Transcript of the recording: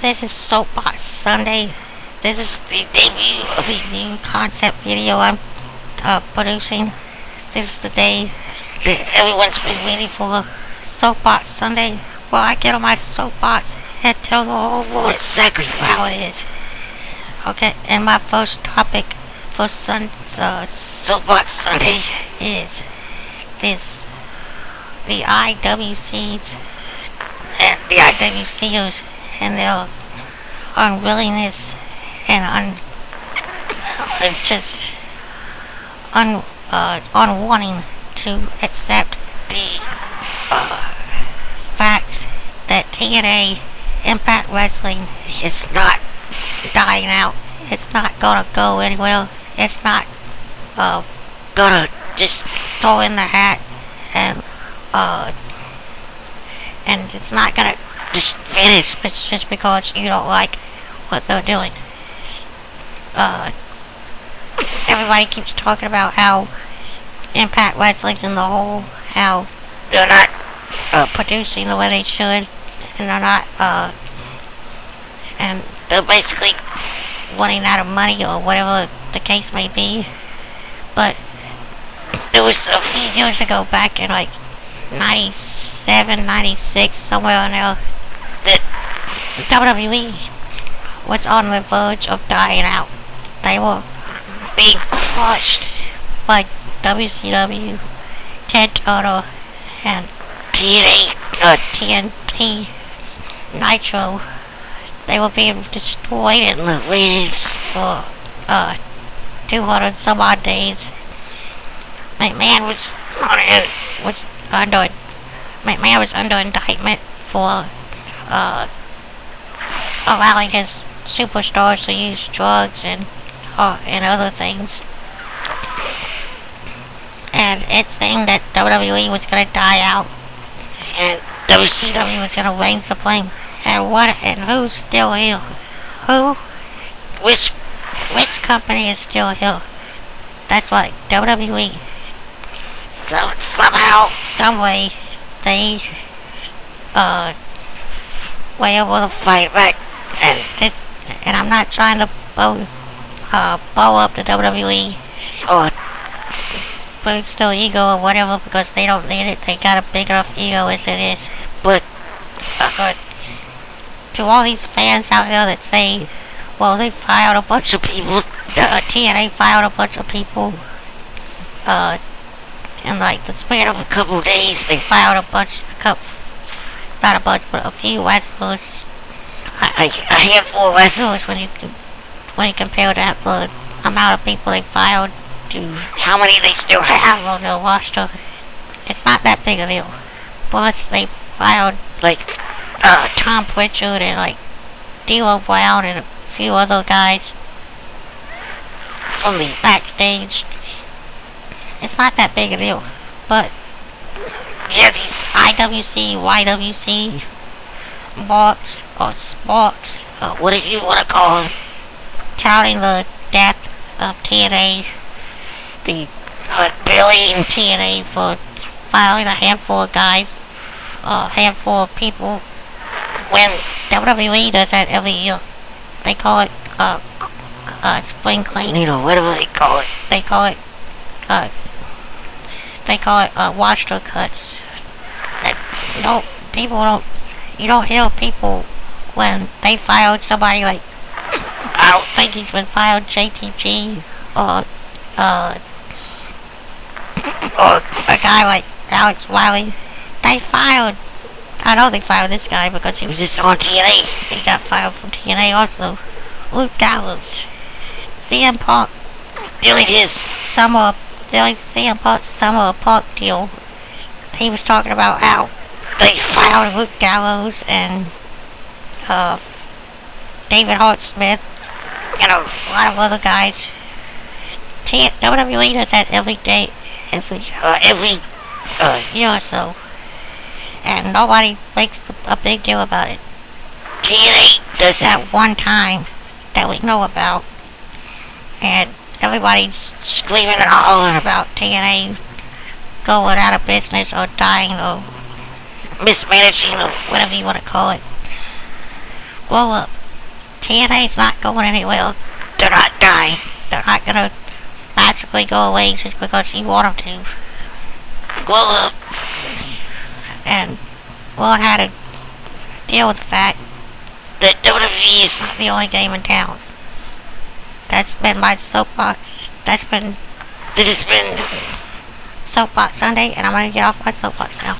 This is Soapbox Sunday. This is the debut of a new concept video I'm producing. This is the day that everyone's been waiting for. Soapbox Sunday. Well, I get on my soapbox and tell the whole world exactly how it is. Okay, and my first topic for Soapbox Sunday is the IWCs and the IWCers and their unwillingness and unwanting to accept the facts that TNA Impact Wrestling is not dying out. It's not gonna go anywhere. It's not gonna just throw in the hat and it's not gonna just finish just because you don't like what they're doing. Everybody keeps talking about how Impact Wrestling's in the hole, how they're not producing the way they should, and they're not, and they're basically running out of money or whatever the case may be. But it was a few years ago, back in like 97, 96, somewhere in there, that WWE was on the verge of dying out. They were being crushed by WCW, Ted Turner, and TNT Nitro. They were being destroyed in the ratings for 200 some odd days. McMahon was under indictment for allowing his superstars to use drugs and other things. And it seemed that WWE was going to die out, and WCW was going to reign supreme. And who's still here? Which company is still here? That's right, WWE. So somehow, some way, they were able to fight back. And I'm not trying to blow up the WWE or boost their ego or whatever, because they don't need it. They got a big enough ego as it is. But to all these fans out there that say, well, they fired a bunch of people, TNA fired a bunch of people, in like the span of a couple of days, they fired not a bunch, but a few wrestlers, a handful of wrestlers when you compare that the amount of people they fired to how many they still have on their roster. It's not that big a deal. Plus, they fired like Tom Pritchard and like D'Lo Brown and a few other guys from the backstage. It's not that big a deal. But yeah, these IWC, YWC marks or sparks, or whatever you want to call them, touting the death of TNA, the billion TNA for firing a handful of guys, a handful of people, when WWE does that every year. They call it spring cleaning or whatever they call it. They call it roster cuts. You don't hear people when they fired somebody like, I don't think he's been fired, JTG, or a guy like Alex Wiley. I know they fired this guy because he was just on TNA. He got fired from TNA also. Luke Gallows. CM Punk doing his CM Punk's Summer Punk deal. He was talking about how they fired Luke Gallows and David Hart Smith and a lot of other guys. WWE does that every year or so, and nobody makes a big deal about it. TNA does that one time that we know about, and everybody's screaming and hollering about TNA going out of business or dying or mismanaging or whatever you want to call it. Grow up. TNA's not going anywhere. They're not dying. They're not gonna magically go away just because you want them to. Grow up. And learn how to deal with the fact that WWE is not the only game in town. That's been my soapbox. This has been Soapbox Sunday, and I'm gonna get off my soapbox now.